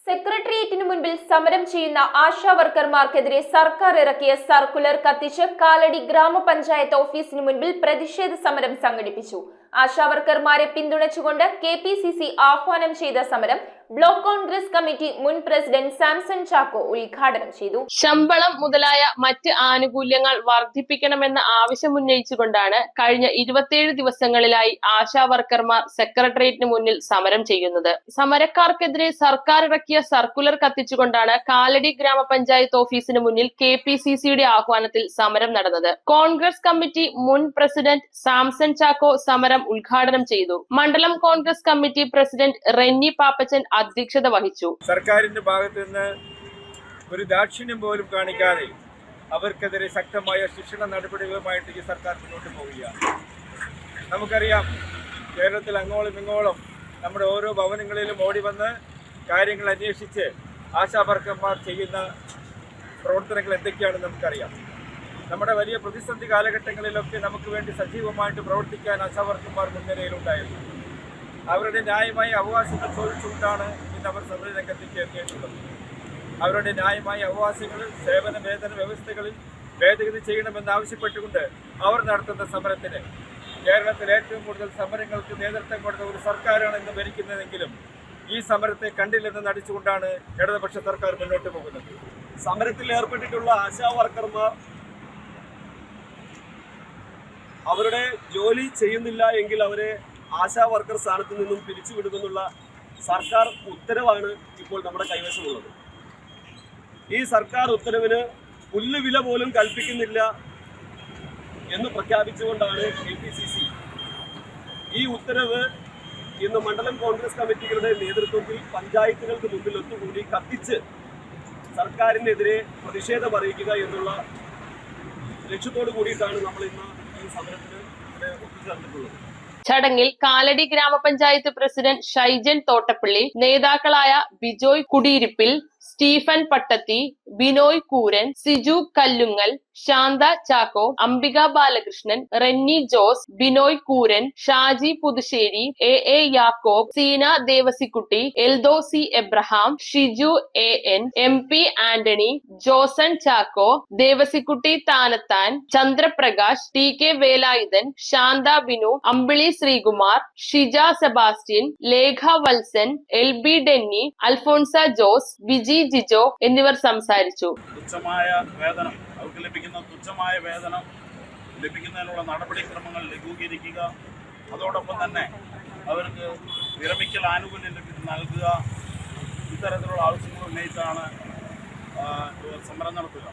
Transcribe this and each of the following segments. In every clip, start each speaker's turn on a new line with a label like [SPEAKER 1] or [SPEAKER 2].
[SPEAKER 1] സെക്രട്ടേറിയറ്റിനു മുൻപിൽ സമരം ചെയ്യുന്ന ആശാ വർക്കർമാർക്കെതിരെ സർക്കാർ ഇറക്കിയ സർക്കുലർ കത്തിച്ച് കാലടി ഗ്രാമപഞ്ചായത്ത് ഓഫീസിന് മുൻപിൽ പ്രതിഷേധ സമരം സംഘടിപ്പിച്ചു. ആശാ വർക്കർമാരെ പിന്തുണച്ചുകൊണ്ട് KPCC ആഹ്വാനം ചെയ്ത സമരം ബ്ലോക്ക് കോൺഗ്രസ് കമ്മിറ്റി മുൻ പ്രസിഡന്റ് സാംസൺ ചാക്കോ ഉദ്ഘാടനം ചെയ്തു.
[SPEAKER 2] ശമ്പളം മുതലായ മറ്റ് ആനുകൂല്യങ്ങൾ വർദ്ധിപ്പിക്കണമെന്ന ആവശ്യമുന്നയിച്ചുകൊണ്ടാണ് കഴിഞ്ഞ 27 ദിവസങ്ങളിലായി ആശാ വർക്കർമാർ സെക്രട്ടേറിയറ്റിന് മുന്നിൽ സമരം ചെയ്യുന്നത്. സമരക്കാർക്കെതിരെ സർക്കാർ ഇറക്കിയ സർക്കുലർ കത്തിച്ചുകൊണ്ടാണ് കാലടി ഗ്രാമപഞ്ചായത്ത് ഓഫീസിന് മുന്നിൽ KPCCയുടെ ആഹ്വാനത്തിൽ സമരം നടന്നത്. കോൺഗ്രസ് കമ്മിറ്റി മുൻ പ്രസിഡന്റ് സാംസൺ ചാക്കോ സമരം ഉദ്ഘാടനം ചെയ്തു. മണ്ഡലം കോൺഗ്രസ് കമ്മിറ്റി പ്രസിഡന്റ് റെന്നി പാപ്പച്ചൻ അധ്യക്ഷത വഹിച്ചു.
[SPEAKER 3] സർക്കാരിന്റെ ഭാഗത്ത് നിന്ന് ഒരു ദാക്ഷിണ്യം പോലും കാണിക്കാതെ അവർക്കെതിരെ ശക്തമായ ശിക്ഷണ നടപടികളുമായിട്ട് ഈ സർക്കാർ മുന്നോട്ട് പോവുകയാണ്. നമുക്കറിയാം, കേരളത്തിൽ അങ്ങോളം ഇങ്ങോളം നമ്മുടെ ഓരോ ഭവനങ്ങളിലും ഓടി വന്ന് കാര്യങ്ങൾ അന്വേഷിച്ച് ആശാ വർക്കർമാർ ചെയ്യുന്ന പ്രവർത്തനങ്ങൾ എന്തൊക്കെയാണെന്ന് നമുക്കറിയാം. നമ്മുടെ വലിയ പ്രതിസന്ധി കാലഘട്ടങ്ങളിലൊക്കെ നമുക്ക് വേണ്ടി സജീവമായിട്ട് പ്രവർത്തിക്കാൻ ആശാ വർക്കർമാർ മുൻനിരയിലുണ്ടായിരുന്നു. അവരുടെ ന്യായമായ അവകാശങ്ങൾ ചോദിച്ചുകൊണ്ടാണ് ഇന്ന് അവർ സമരരംഗത്തേക്ക് എത്തിയിട്ടുള്ളത്. അവരുടെ ന്യായമായ അവകാശങ്ങൾ സേവന വേതന വ്യവസ്ഥകളിൽ ഭേദഗതി ചെയ്യണമെന്നാവശ്യപ്പെട്ടുകൊണ്ട് അവർ നടത്തുന്ന സമരത്തിന് കേരളത്തിൽ ഏറ്റവും കൂടുതൽ സമരങ്ങൾക്ക് നേതൃത്വം കൊടുത്ത ഒരു സർക്കാരാണ് ഇന്ന് ഭരിക്കുന്നതെങ്കിലും ഈ സമരത്തെ കണ്ടില്ലെന്ന് നടിച്ചുകൊണ്ടാണ് ഇടതുപക്ഷ സർക്കാർ മുന്നോട്ട് പോകുന്നത്.
[SPEAKER 4] സമരത്തിൽ ഏർപ്പെട്ടിട്ടുള്ള ആശാ വർക്കർമാർ അവരുടെ ജോലി ചെയ്യുന്നില്ല എങ്കിൽ അവരെ ആശാ വർക്കർ സ്ഥാനത്ത് നിന്നും പിരിച്ചുവിടുമെന്നുള്ള സർക്കാർ ഉത്തരവാണ് ഇപ്പോൾ നമ്മുടെ കൈവശമുള്ളത്. ഈ സർക്കാർ ഉത്തരവിന് പുല്ലുവില പോലും കൽപ്പിക്കുന്നില്ല എന്ന് പ്രഖ്യാപിച്ചുകൊണ്ടാണ് KPCC ഈ ഉത്തരവ് ഇന്ന് മണ്ഡലം കോൺഗ്രസ് കമ്മിറ്റികളുടെ നേതൃത്വത്തിൽ പഞ്ചായത്തുകൾക്ക് മുമ്പിൽ ഒത്തുകൂടി കത്തിച്ച് സർക്കാരിനെതിരെ പ്രതിഷേധം അറിയിക്കുക എന്നുള്ള ലക്ഷ്യത്തോടു കൂടിയിട്ടാണ് നമ്മൾ ഇന്ന് ഈ സമരത്തിന് ഒത്തുചേർന്നിട്ടുള്ളത്.
[SPEAKER 2] ചടങ്ങിൽ കാലടി ഗ്രാമപഞ്ചായത്ത് പ്രസിഡന്റ് ഷൈജൻ തോട്ടപ്പള്ളി, നേതാക്കളായ Bijoy Kudiyiruppil, Stephen Pattathi, Binoy Kooran, Siju Kallungal, Shantha Chacko, Ambika Balakrishnan, Renny Jose, Binoy Kooran, Shaji Puthussery, AA Yakob, Seena Devassikutty, Eldosi Abraham, Shiju AN, MP Antony, Joson Chacko, Devassikutty Thanathan, Chandraprakash, TK Velayudhan, Shantha Binu, Ambili Sreekumar, Shija Sebastian, Lekha Valsan, LB Denny, Alphonsa Jose, Viji Jijo എന്നിവർ സംസാരിച്ചു.
[SPEAKER 5] തുച്ഛമായ വേതനം, അവർക്ക് ലഭിക്കുന്ന തുച്ഛമായ വേതനം ലഭിക്കുന്നതിനുള്ള നടപടിക്രമങ്ങൾ ലഘൂകരിക്കുക, അതോടൊപ്പം തന്നെ അവർക്ക് വിരമിക്കൽ ആനുകൂല്യം നൽകുക, ഇത്തരത്തിലുള്ള ആവശ്യങ്ങൾ ഉന്നയിച്ചാണ് ഇവർ സമരം നടത്തുക.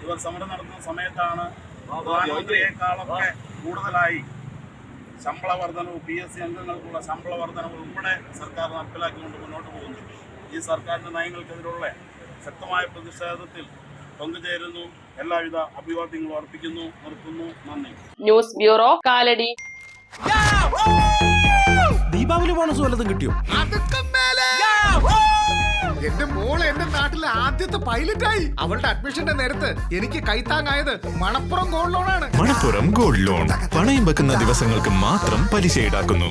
[SPEAKER 5] ഇവർ സമരം നടത്തുന്ന സമയത്താണ് പ്രധാനമന്ത്രിയെക്കാളൊക്കെ കൂടുതലായി ശമ്പള വർധനവ്, PSC അംഗങ്ങൾക്കുള്ള ശമ്പള വർധനവ് ഉൾപ്പെടെ സർക്കാർ നടപ്പിലാക്കിക്കൊണ്ട് മുന്നോട്ട് പോകുന്നു. ഈ സർക്കാരിൻ്റെ നയങ്ങൾക്കെതിരുള്ള ശക്തമായ പ്രതിഷേധത്തിൽ പങ്കുചേരുന്നു. എല്ലാവിധ അഭിവാദ്യങ്ങളും അർപ്പിക്കുന്നു. നിർത്തുന്നു. നന്ദി.
[SPEAKER 2] News bureau, Kalady.
[SPEAKER 6] Deepavali bonus വല്ലതും കിട്ടിയോ?
[SPEAKER 7] എന്റെ മോള് എന്റെ നാട്ടിലെ ആദ്യത്തെ പൈലറ്റായി. അവളുടെ അഡ്മിഷന്റെ നേരത്ത് എനിക്ക് കൈത്താങ്ങായത് മണപ്പുറം ഗോൾഡ് ലോണാണ്.
[SPEAKER 6] മണപ്പുറം ഗോൾഡ് ലോൺ പണയം വെക്കുന്ന ദിവസങ്ങൾക്ക് മാത്രം പലിശ ഈടാക്കുന്നു.